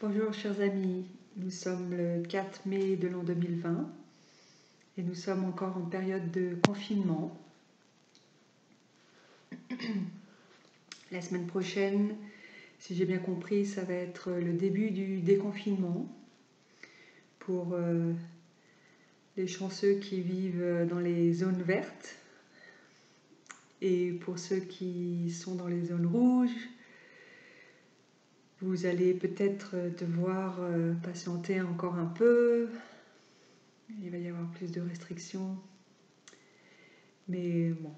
Bonjour chers amis, nous sommes le 4 mai de l'an 2020 et nous sommes encore en période de confinement. La semaine prochaine, si j'ai bien compris, ça va être le début du déconfinement pour les chanceux qui vivent dans les zones vertes et pour ceux qui sont dans les zones rouges. Vous allez peut-être devoir patienter encore un peu. Il va y avoir plus de restrictions. Mais bon,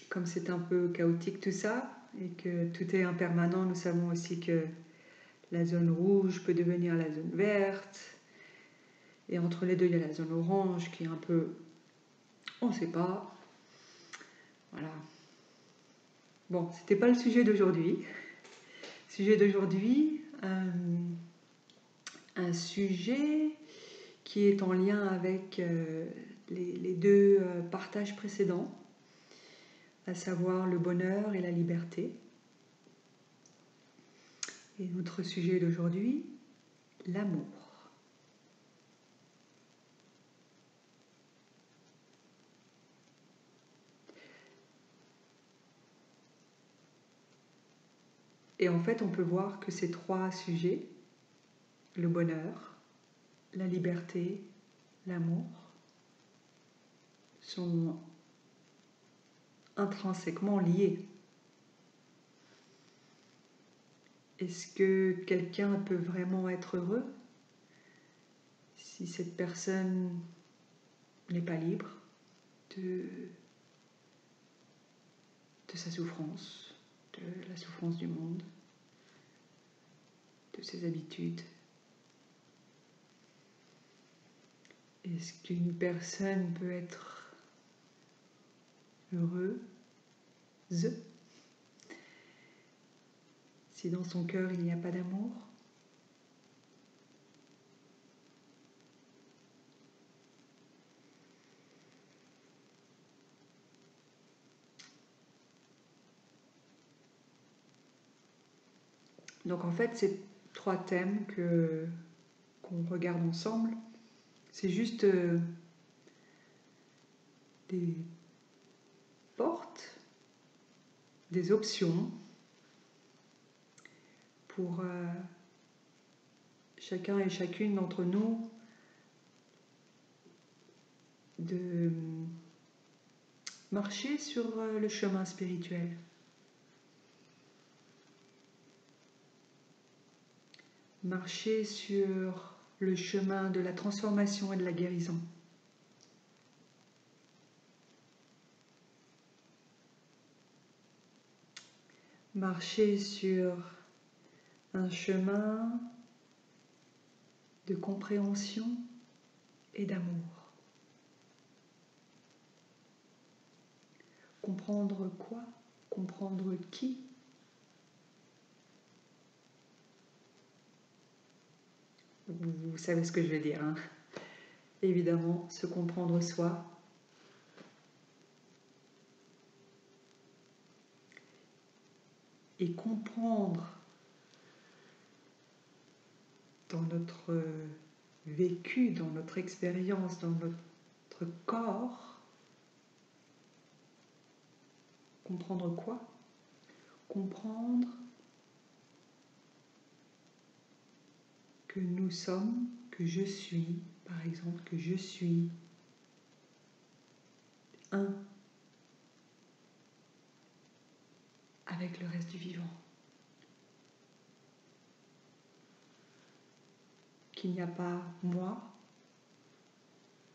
comme c'est un peu chaotique tout ça et que tout est impermanent, nous savons aussi que la zone rouge peut devenir la zone verte. Et entre les deux, il y a la zone orange qui est un peu... on ne sait pas. Voilà. Bon, c'était pas le sujet d'aujourd'hui. Sujet d'aujourd'hui, un sujet qui est en lien avec les deux partages précédents, à savoir le bonheur et la liberté. Et notre sujet d'aujourd'hui, l'amour. Et en fait, on peut voir que ces trois sujets, le bonheur, la liberté, l'amour, sont intrinsèquement liés. Est-ce que quelqu'un peut vraiment être heureux si cette personne n'est pas libre de sa souffrance, de la souffrance du monde, de ses habitudes? Est-ce qu'une personne peut être heureuse si dans son cœur il n'y a pas d'amour? Donc en fait, ces trois thèmes qu'on regarde ensemble, c'est juste des portes, des options pour chacun et chacune d'entre nous de marcher sur le chemin spirituel. Marcher sur le chemin de la transformation et de la guérison. Marcher sur un chemin de compréhension et d'amour. Comprendre quoi? Comprendre qui? Vous savez ce que je veux dire, hein? Évidemment, se comprendre soi. Et comprendre dans notre vécu, dans notre expérience, dans notre corps. Comprendre quoi? Comprendre que nous sommes, que je suis, par exemple, que je suis un avec le reste du vivant. Qu'il n'y a pas moi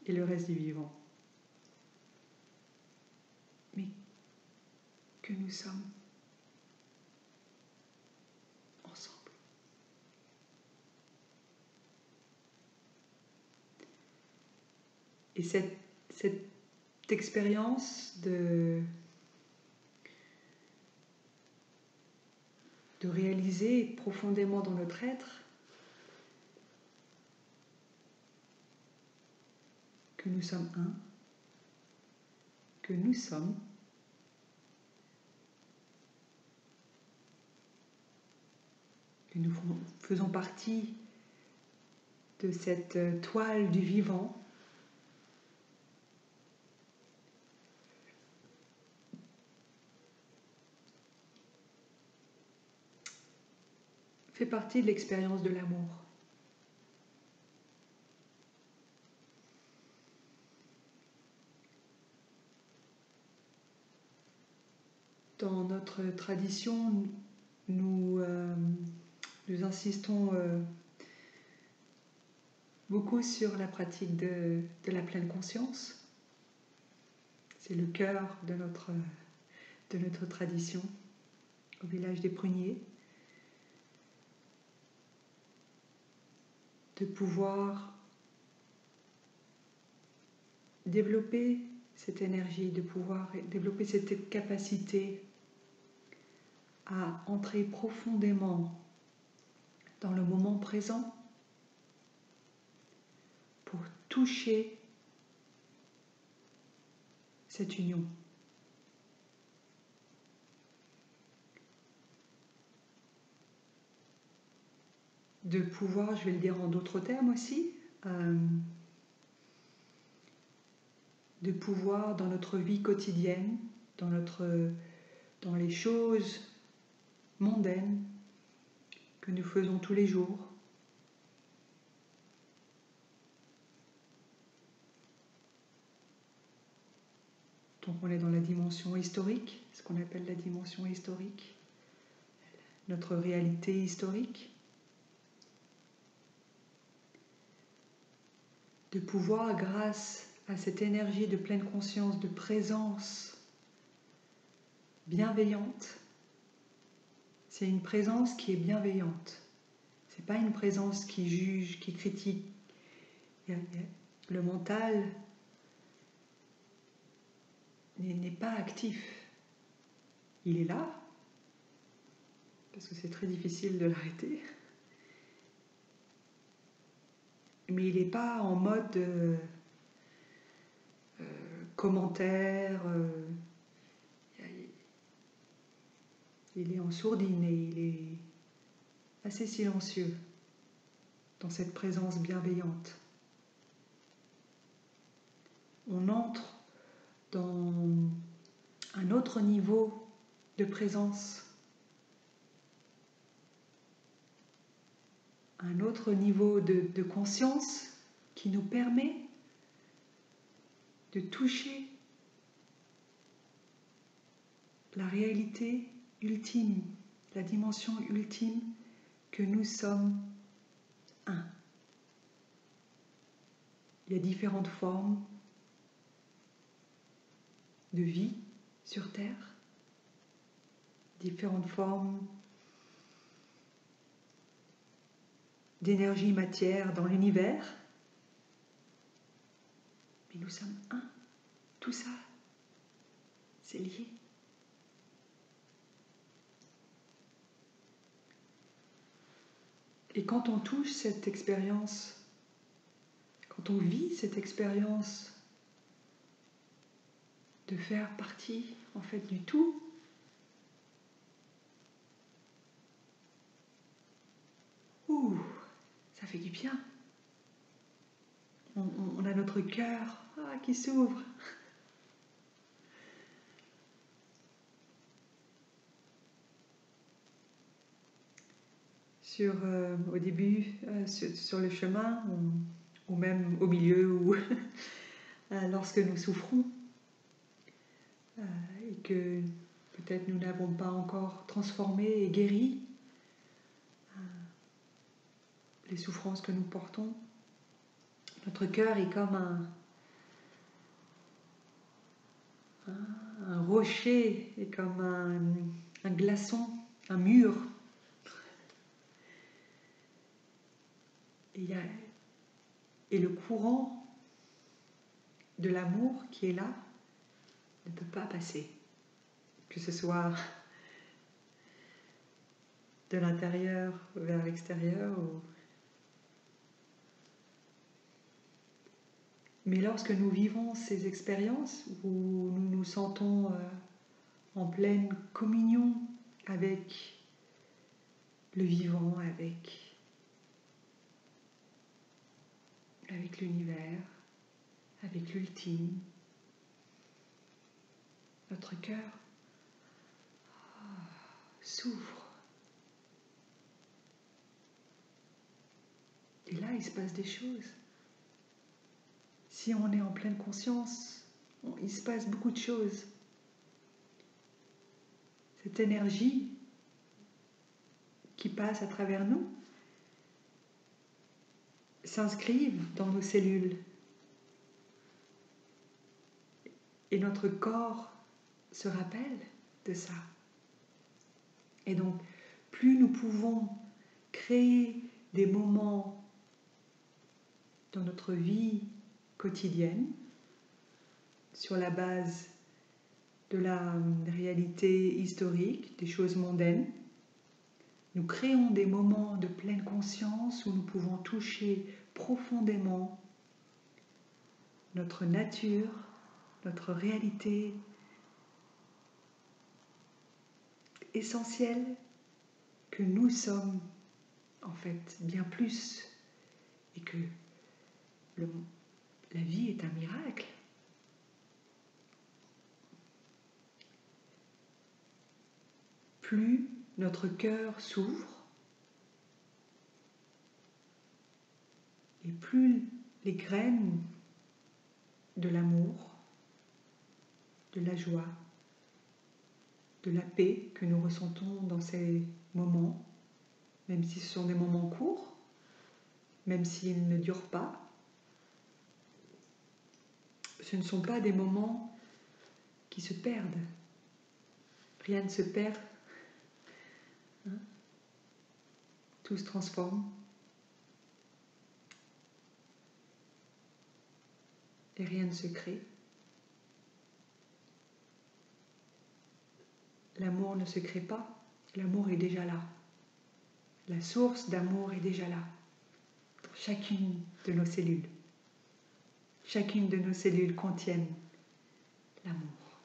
et le reste du vivant, mais que nous sommes ensemble. Et cette expérience de réaliser profondément dans notre être que nous sommes un, que nous sommes, que nous faisons partie de cette toile du vivant, fait partie de l'expérience de l'amour. Dans notre tradition, nous insistons beaucoup sur la pratique de la pleine conscience. C'est le cœur de notre tradition au village des Pruniers. De pouvoir développer cette énergie, de pouvoir développer cette capacité à entrer profondément dans le moment présent pour toucher cette union. De pouvoir, je vais le dire en d'autres termes aussi, de pouvoir dans notre vie quotidienne, dans les choses mondaines que nous faisons tous les jours, donc on est dans la dimension historique, ce qu'on appelle la dimension historique, notre réalité historique, de pouvoir, grâce à cette énergie de pleine conscience, de présence bienveillante, c'est une présence qui est bienveillante. C'est pas une présence qui juge, qui critique. Le mental n'est pas actif. Il est là, parce que c'est très difficile de l'arrêter. Mais il n'est pas en mode commentaire. Il est en sourdine et il est assez silencieux dans cette présence bienveillante. On entre dans un autre niveau de présence, un autre niveau de conscience qui nous permet de toucher la réalité ultime, la dimension ultime que nous sommes un. Il y a différentes formes de vie sur Terre, différentes formes d'énergie matière dans l'univers, mais nous sommes un. Tout ça, c'est lié. Et quand on touche cette expérience, quand on vit cette expérience de faire partie en fait du tout, ça fait du bien. On a notre cœur qui s'ouvre. Au début, sur le chemin, ou même au milieu, ou lorsque nous souffrons, et que peut-être nous n'avons pas encore transformé et guéri les souffrances que nous portons, notre cœur est comme un rocher, et comme un glaçon, un mur. Et le courant de l'amour qui est là ne peut pas passer, que ce soit de l'intérieur vers l'extérieur. Mais lorsque nous vivons ces expériences où nous nous sentons en pleine communion avec le vivant, avec l'univers, avec l'ultime. Notre cœur s'ouvre. Et là, il se passe des choses. Si on est en pleine conscience, il se passe beaucoup de choses. Cette énergie qui passe à travers nous s'inscrive dans nos cellules. Et notre corps se rappelle de ça. Et donc, plus nous pouvons créer des moments dans notre vie quotidienne, sur la base de la réalité historique, des choses mondaines, nous créons des moments de pleine conscience où nous pouvons toucher profondément notre nature, notre réalité essentielle, que nous sommes en fait bien plus et que la vie est un miracle. Plus notre cœur s'ouvre et plus les graines de l'amour, de la joie, de la paix que nous ressentons dans ces moments, même si ce sont des moments courts, même s'ils ne durent pas, ce ne sont pas des moments qui se perdent. Rien ne se perd. Tout se transforme. Et rien ne se crée. L'amour ne se crée pas. L'amour est déjà là. La source d'amour est déjà là. Dans chacune de nos cellules. Chacune de nos cellules contiennent l'amour.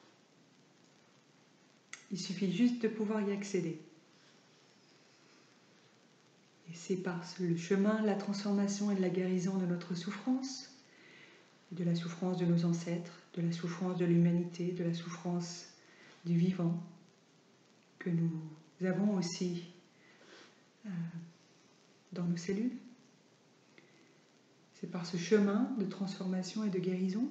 Il suffit juste de pouvoir y accéder. Et c'est par le chemin de la transformation et de la guérison de notre souffrance, de la souffrance de nos ancêtres, de la souffrance de l'humanité, de la souffrance du vivant, que nous avons aussi dans nos cellules. C'est par ce chemin de transformation et de guérison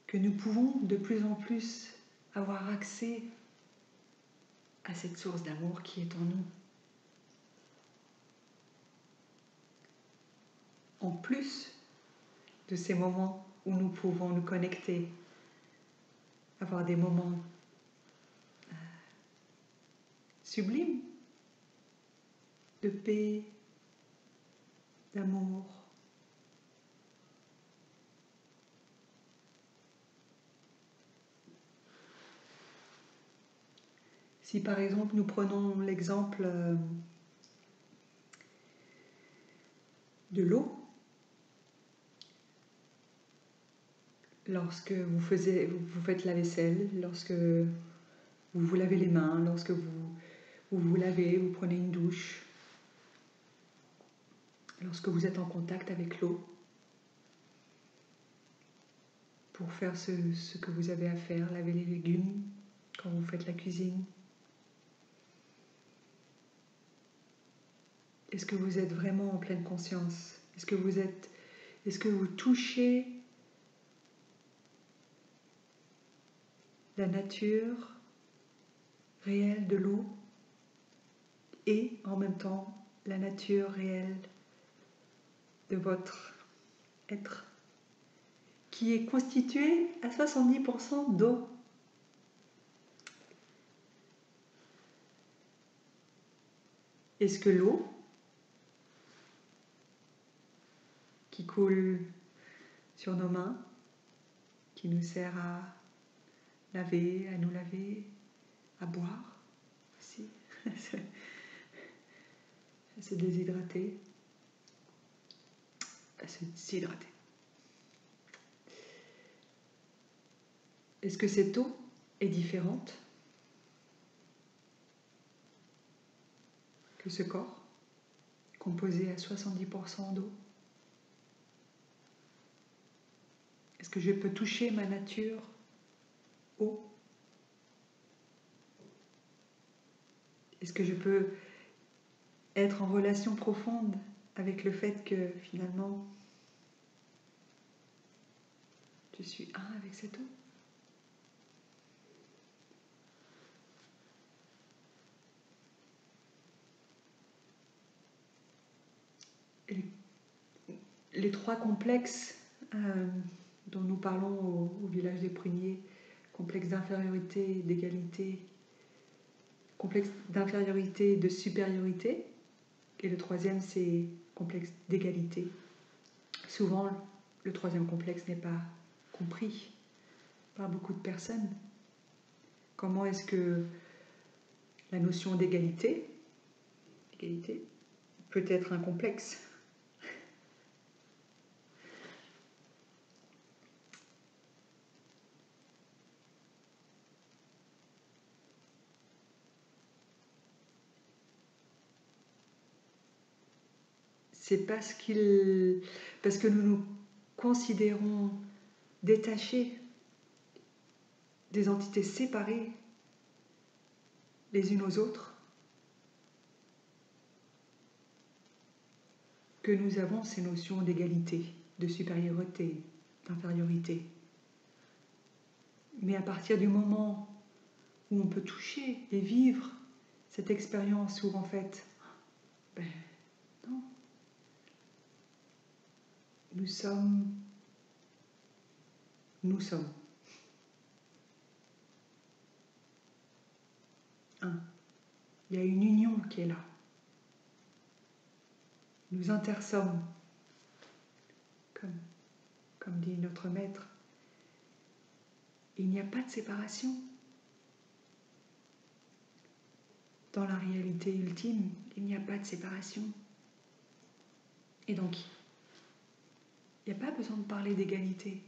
que nous pouvons de plus en plus avoir accès à cette source d'amour qui est en nous. En plus de ces moments où nous pouvons nous connecter, avoir des moments sublimes de paix, d'amour, si par exemple nous prenons l'exemple de l'eau, lorsque vous faites la vaisselle, lorsque vous vous lavez les mains, lorsque vous lavez, vous prenez une douche, lorsque vous êtes en contact avec l'eau, pour faire ce que vous avez à faire, laver les légumes, quand vous faites la cuisine. Est-ce que vous êtes vraiment en pleine conscience? Est-ce que vous touchez la nature réelle de l'eau et en même temps la nature réelle de votre être qui est constitué à 70% d'eau? Est-ce que l'eau qui coule sur nos mains, qui nous sert à laver, à nous laver, à boire aussi, à se déshydrater, à se déshydrater. Est-ce que cette eau est différente? que ce corps, composé à 70% d'eau? Est-ce que je peux toucher ma nature eau? Est-ce que je peux être en relation profonde avec le fait que finalement je suis un avec cette eau? Et les trois complexes dont nous parlons au village des Pruniers, complexe d'infériorité, d'égalité, complexe d'infériorité, de supériorité, et le troisième c'est complexe d'égalité. Souvent, le troisième complexe n'est pas compris par beaucoup de personnes. Comment est-ce que la notion d'égalité peut être un complexe? C'est parce que nous nous considérons détachés, des entités séparées les unes aux autres, que nous avons ces notions d'égalité, de supériorité, d'infériorité. Mais à partir du moment où on peut toucher et vivre cette expérience où en fait, non, nous sommes. Un. Il y a une union qui est là. Nous intersommes, comme dit notre maître. Il n'y a pas de séparation. Dans la réalité ultime, il n'y a pas de séparation. Et donc, il n'y a pas besoin de parler d'égalité,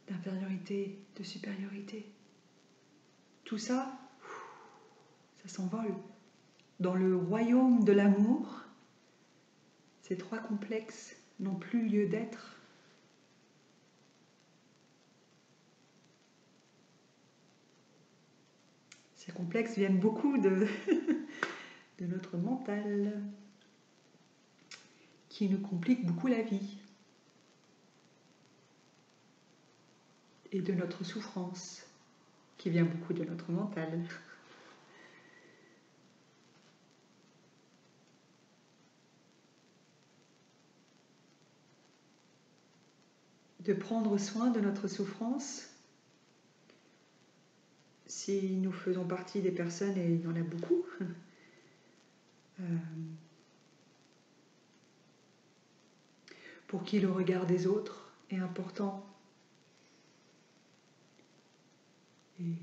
d'infériorité, de supériorité. Tout ça, ça s'envole. Dans le royaume de l'amour, ces trois complexes n'ont plus lieu d'être. Ces complexes viennent beaucoup de notre mental, qui nous complique beaucoup la vie, et de notre souffrance, qui vient beaucoup de notre mental. De prendre soin de notre souffrance, si nous faisons partie des personnes, et il y en a beaucoup, pour qui le regard des autres est important, et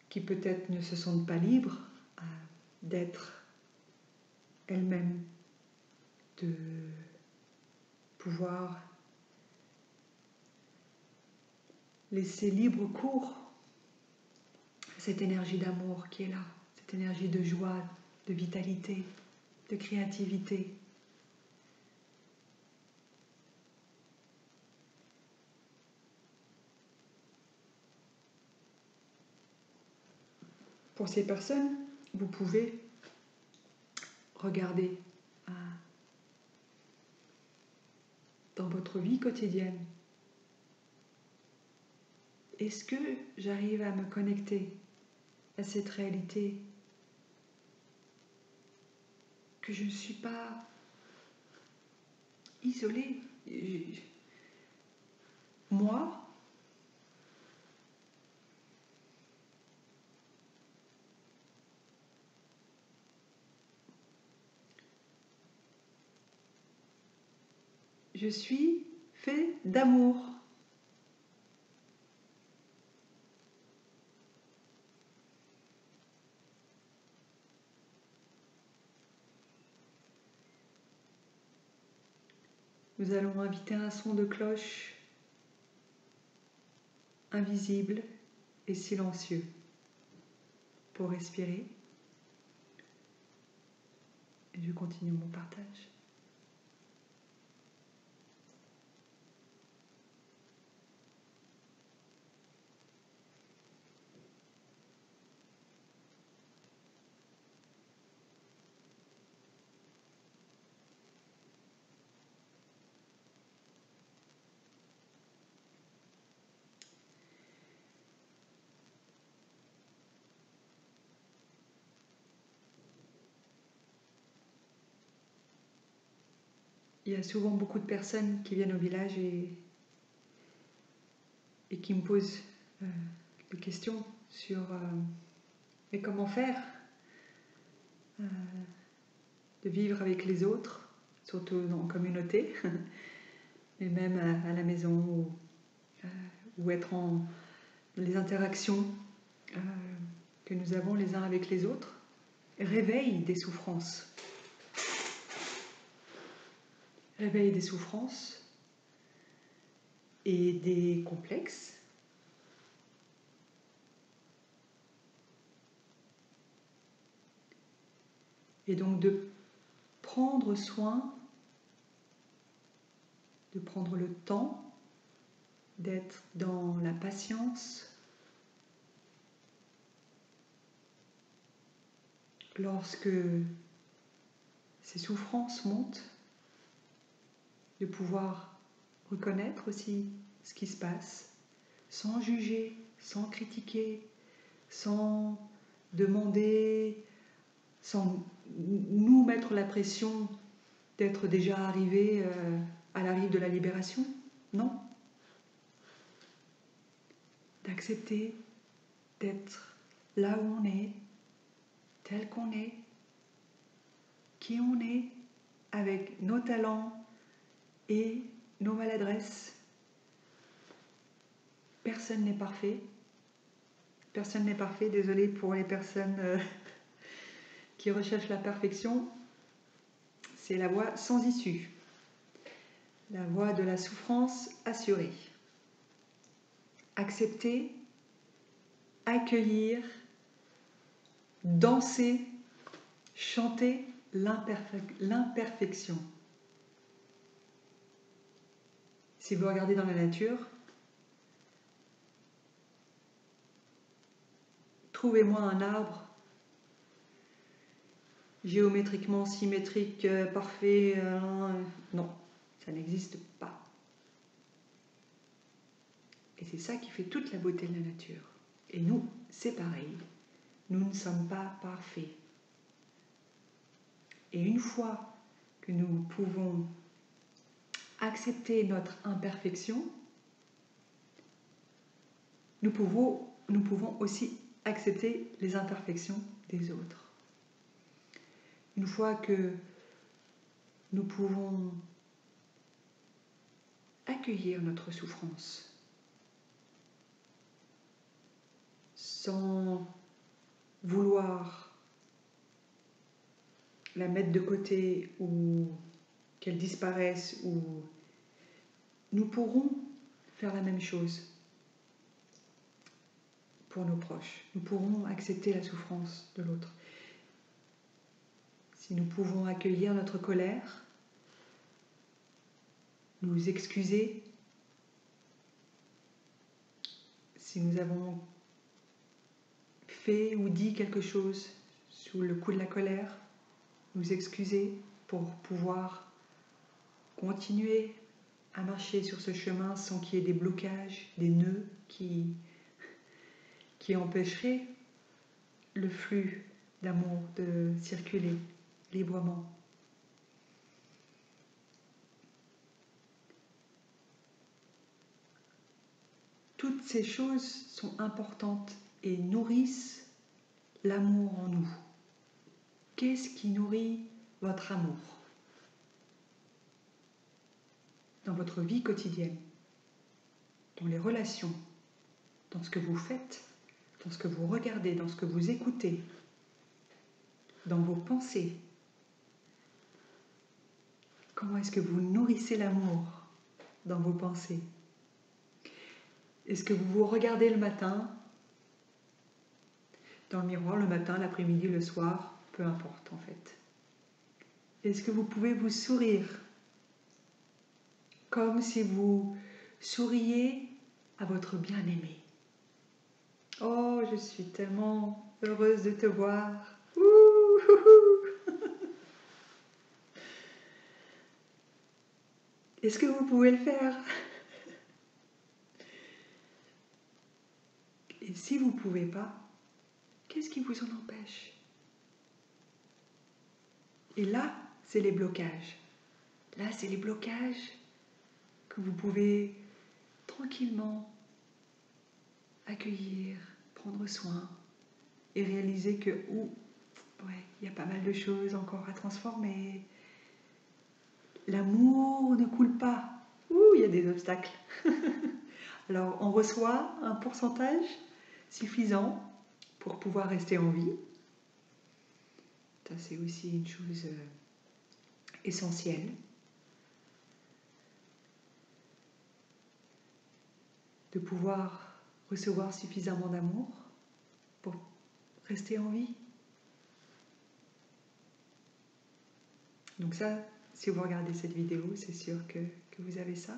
qui peut-être ne se sentent pas libres d'être elles-mêmes, de pouvoir laisser libre cours à cette énergie d'amour qui est là, cette énergie de joie, de vitalité, de créativité. Pour ces personnes, vous pouvez regarder dans votre vie quotidienne. Est-ce que j'arrive à me connecter à cette réalité, que je ne suis pas isolée? Moi, je suis fait d'amour. Nous allons inviter un son de cloche invisible et silencieux pour respirer. Et je continue mon partage. Il y a souvent beaucoup de personnes qui viennent au village et qui me posent des questions sur mais comment faire de vivre avec les autres, surtout en communauté, mais même à la maison ou être dans les interactions que nous avons les uns avec les autres, réveille des souffrances. Réveille des souffrances et des complexes. Et donc de prendre soin, de prendre le temps, d'être dans la patience lorsque ces souffrances montent, de pouvoir reconnaître aussi ce qui se passe, sans juger, sans critiquer, sans demander, sans nous mettre la pression d'être déjà arrivé à la rive de la libération. Non. D'accepter d'être là où on est, tel qu'on est, qui on est, avec nos talents et nos maladresses. Personne n'est parfait. Personne n'est parfait. Désolée pour les personnes qui recherchent la perfection. C'est la voie sans issue. La voie de la souffrance assurée. Accepter, accueillir, danser, chanter l'imperfection. Si vous regardez dans la nature, trouvez-moi un arbre géométriquement symétrique, parfait. Non, ça n'existe pas. Et c'est ça qui fait toute la beauté de la nature. Et nous, c'est pareil. Nous ne sommes pas parfaits. Et une fois que nous pouvons accepter notre imperfection, nous pouvons aussi accepter les imperfections des autres. Une fois que nous pouvons accueillir notre souffrance sans vouloir la mettre de côté ou qu'elle disparaisse, ou nous pourrons faire la même chose pour nos proches. Nous pourrons accepter la souffrance de l'autre. Si nous pouvons accueillir notre colère, nous excuser, si nous avons fait ou dit quelque chose sous le coup de la colère, nous excuser pour pouvoir continuer à marcher sur ce chemin sans qu'il y ait des blocages, des nœuds qui empêcheraient le flux d'amour de circuler librement. Toutes ces choses sont importantes et nourrissent l'amour en nous. Qu'est-ce qui nourrit votre amour dans votre vie quotidienne, dans les relations, dans ce que vous faites, dans ce que vous regardez, dans ce que vous écoutez, dans vos pensées? Comment est-ce que vous nourrissez l'amour dans vos pensées? Est-ce que vous vous regardez le matin, dans le miroir, le matin, l'après-midi, le soir, peu importe en fait. Est-ce que vous pouvez vous sourire comme si vous souriez à votre bien-aimé? Oh, je suis tellement heureuse de te voir. Est-ce que vous pouvez le faire? Et si vous ne pouvez pas, qu'est-ce qui vous en empêche? Et là, c'est les blocages. Là, c'est les blocages que vous pouvez tranquillement accueillir, prendre soin et réaliser que, il y a pas mal de choses encore à transformer. L'amour ne coule pas. Il y a des obstacles. Alors, on reçoit un pourcentage suffisant pour pouvoir rester en vie. Ça, c'est aussi une chose essentielle. De pouvoir recevoir suffisamment d'amour pour rester en vie. Donc ça, si vous regardez cette vidéo, c'est sûr que vous avez ça.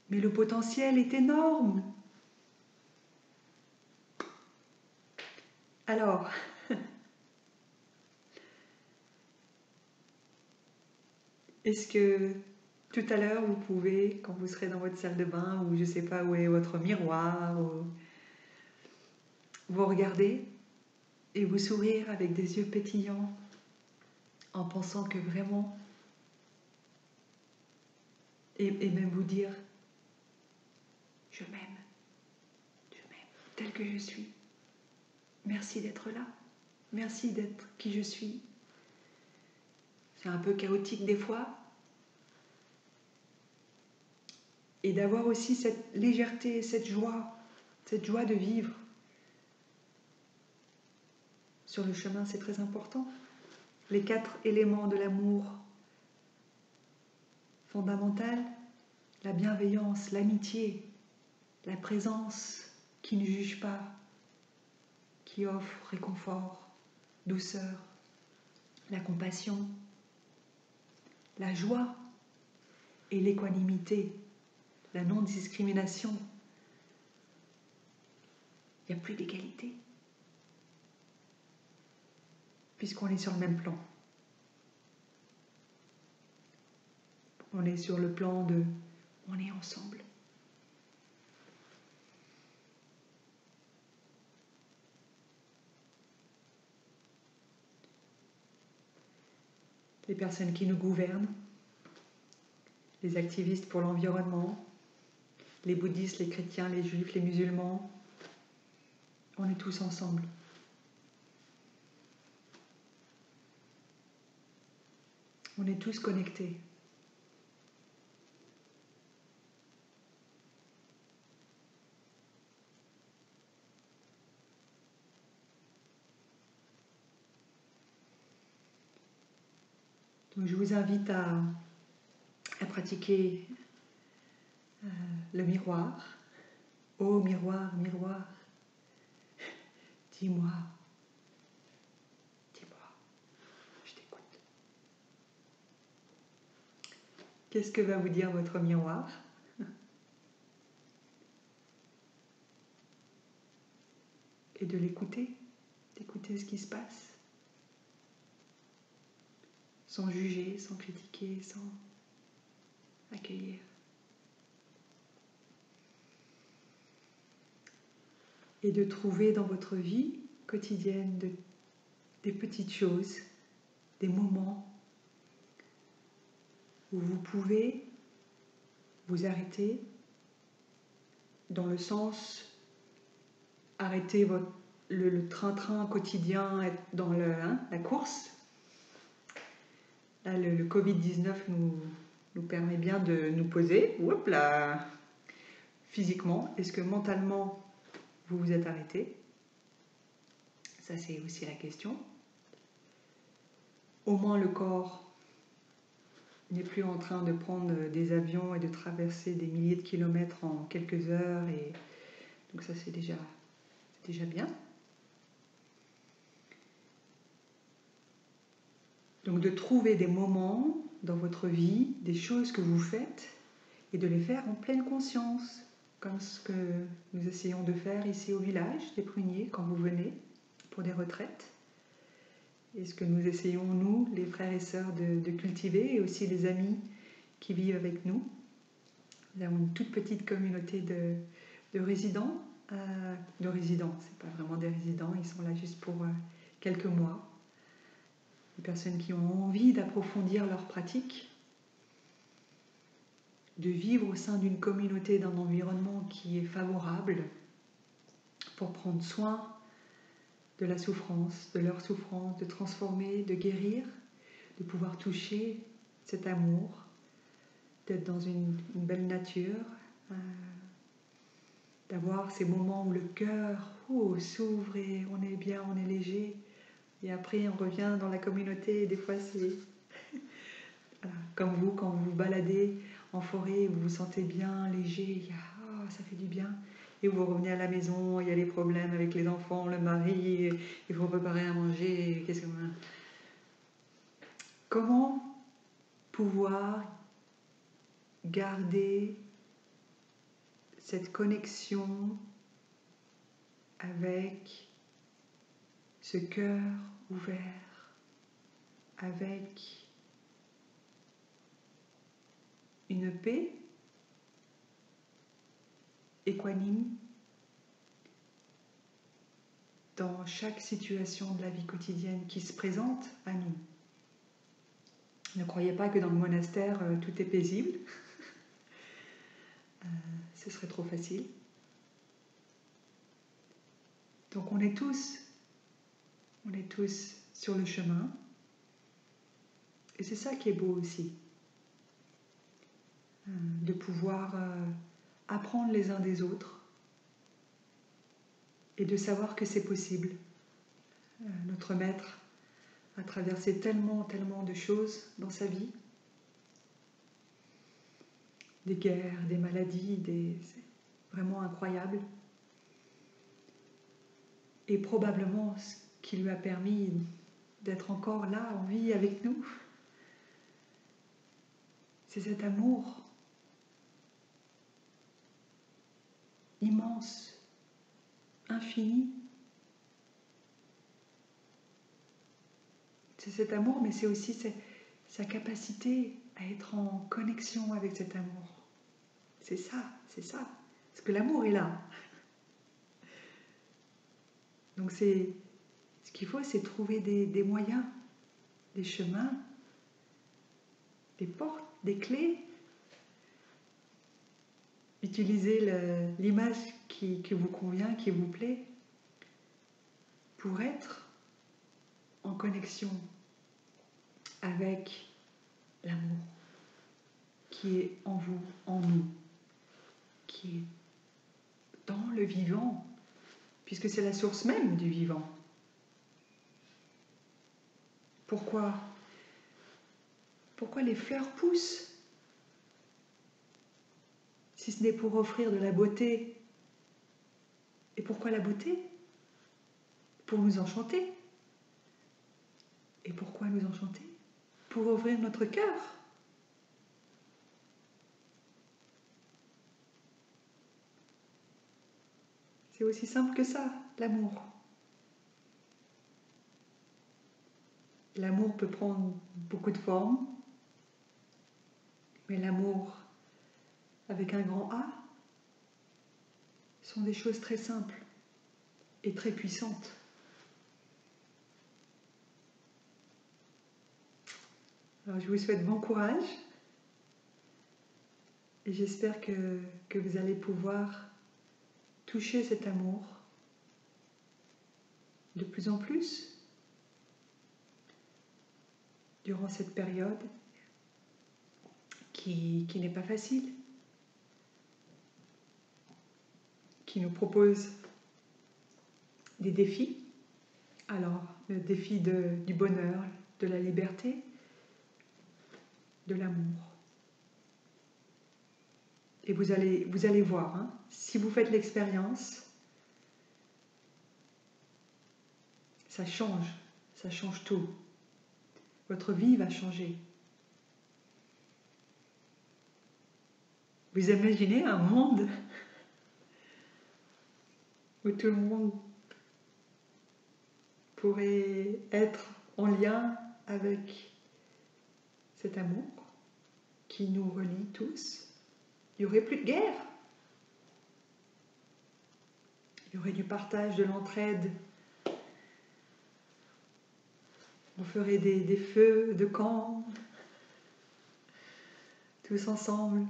Mais le potentiel est énorme. Alors, est-ce que tout à l'heure, vous pouvez, quand vous serez dans votre salle de bain, ou je ne sais pas où est votre miroir, vous regarder et vous sourire avec des yeux pétillants, en pensant que vraiment, et même vous dire, je m'aime tel que je suis. Merci d'être là, merci d'être qui je suis. C'est un peu chaotique des fois. Et d'avoir aussi cette légèreté, cette joie de vivre. Sur le chemin, c'est très important. Les 4 éléments de l'amour fondamental, la bienveillance, l'amitié, la présence qui ne juge pas, qui offre réconfort, douceur, la compassion, la joie et l'équanimité, la non-discrimination. Il n'y a plus d'égalité, puisqu'on est sur le même plan. On est sur le plan de « on est ensemble ». Les personnes qui nous gouvernent, les activistes pour l'environnement, les bouddhistes, les chrétiens, les juifs, les musulmans, on est tous ensemble. On est tous connectés. Donc je vous invite à pratiquer le miroir. Oh miroir, miroir, dis-moi, je t'écoute. Qu'est-ce que va vous dire votre miroir? Et de l'écouter, d'écouter ce qui se passe, sans juger, sans critiquer, sans accueillir. Et de trouver dans votre vie quotidienne des petites choses, des moments où vous pouvez vous arrêter dans le sens arrêter le train-train quotidien, être dans la course. Là, le Covid-19 nous permet bien de nous poser. Hop là, physiquement, est-ce que mentalement vous vous êtes arrêté? Ça, c'est aussi la question. Au moins, le corps n'est plus en train de prendre des avions et de traverser des milliers de kilomètres en quelques heures. Et donc ça, c'est déjà bien. Donc de trouver des moments dans votre vie, des choses que vous faites, et de les faire en pleine conscience, comme ce que nous essayons de faire ici au village des Pruniers quand vous venez pour des retraites. Et ce que nous essayons, nous, les frères et sœurs, de cultiver, et aussi les amis qui vivent avec nous. Nous avons une toute petite communauté de résidents. C'est pas vraiment des résidents, ils sont là juste pour quelques mois. Des personnes qui ont envie d'approfondir leur pratique, de vivre au sein d'une communauté, d'un environnement qui est favorable pour prendre soin de la souffrance, de leur souffrance, de transformer, de guérir, de pouvoir toucher cet amour, d'être dans une belle nature, d'avoir ces moments où le cœur s'ouvre et on est bien, on est léger. Et après, on revient dans la communauté et des fois, c'est voilà, comme vous, quand vous vous baladez en forêt, vous vous sentez bien, léger, ça fait du bien. Et vous revenez à la maison, il y a les problèmes avec les enfants, le mari, il faut préparer à manger. Comment pouvoir garder cette connexion avec ce cœur ouvert, avec une paix équanime dans chaque situation de la vie quotidienne qui se présente à nous. Ne croyez pas que dans le monastère, tout est paisible. Ce serait trop facile. Donc on est tous sur le chemin. Et c'est ça qui est beau aussi. De pouvoir apprendre les uns des autres et de savoir que c'est possible. Notre maître a traversé tellement de choses dans sa vie. Des guerres, des maladies, c'est vraiment incroyable. Et probablement ce qui lui a permis d'être encore là en vie avec nous, c'est cet amour immense, infini. C'est cet amour, mais c'est aussi sa capacité à être en connexion avec cet amour. C'est ça. Parce que l'amour est là. Donc ce qu'il faut, c'est trouver des moyens, des chemins, des portes, des clés. Utiliser l'image qui vous convient, qui vous plaît, pour être en connexion avec l'amour qui est en vous, en nous, qui est dans le vivant, puisque c'est la source même du vivant. Pourquoi les fleurs poussent si ce n'est pour offrir de la beauté? Et pourquoi la beauté? Pour nous enchanter. Et pourquoi nous enchanter? Pour ouvrir notre cœur. C'est aussi simple que ça, l'amour. L'amour peut prendre beaucoup de formes, mais l'amour avec un grand A sont des choses très simples et très puissantes. Alors je vous souhaite bon courage et j'espère que vous allez pouvoir toucher cet amour de plus en plus durant cette période qui n'est pas facile, qui nous propose des défis. Alors, le défi du bonheur, de la liberté, de l'amour. Et vous allez voir, hein, si vous faites l'expérience, ça change tout. votre vie va changer. Vous imaginez un monde où tout le monde pourrait être en lien avec cet amour qui nous relie tous. Il n'y aurait plus de guerre. Il y aurait du partage, de l'entraide. On ferait des feux de camp, tous ensemble.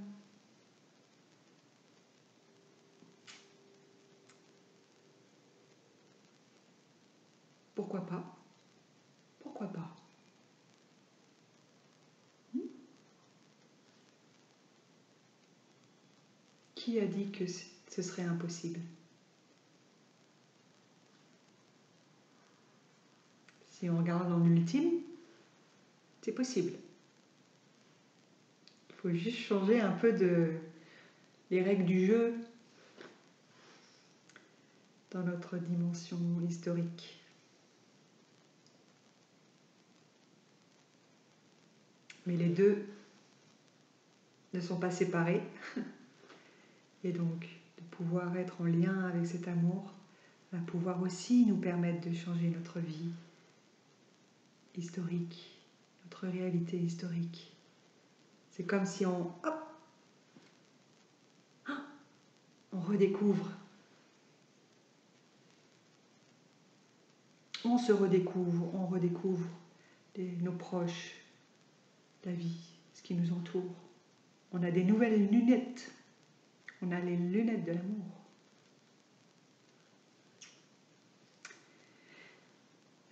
Pourquoi pas? Pourquoi pas? Qui a dit que ce serait impossible? Si on regarde en ultime, c'est possible. Il faut juste changer un peu les règles du jeu dans notre dimension historique. Mais les deux ne sont pas séparés. Et donc, de pouvoir être en lien avec cet amour va pouvoir aussi nous permettre de changer notre vie historique, notre réalité historique. C'est comme si on redécouvre. On se redécouvre, on redécouvre nos proches, la vie, ce qui nous entoure. On a des nouvelles lunettes. On a les lunettes de l'amour.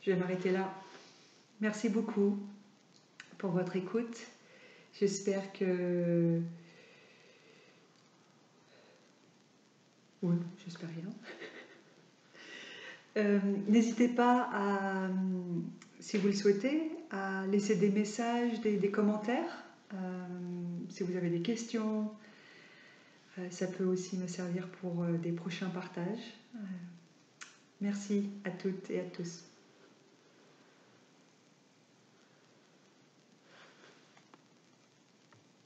Je vais m'arrêter là. Merci beaucoup pour votre écoute. J'espère que... Oui, j'espère rien. N'hésitez pas à, si vous le souhaitez, à laisser des messages, des commentaires. Si vous avez des questions, ça peut aussi me servir pour des prochains partages. Merci à toutes et à tous.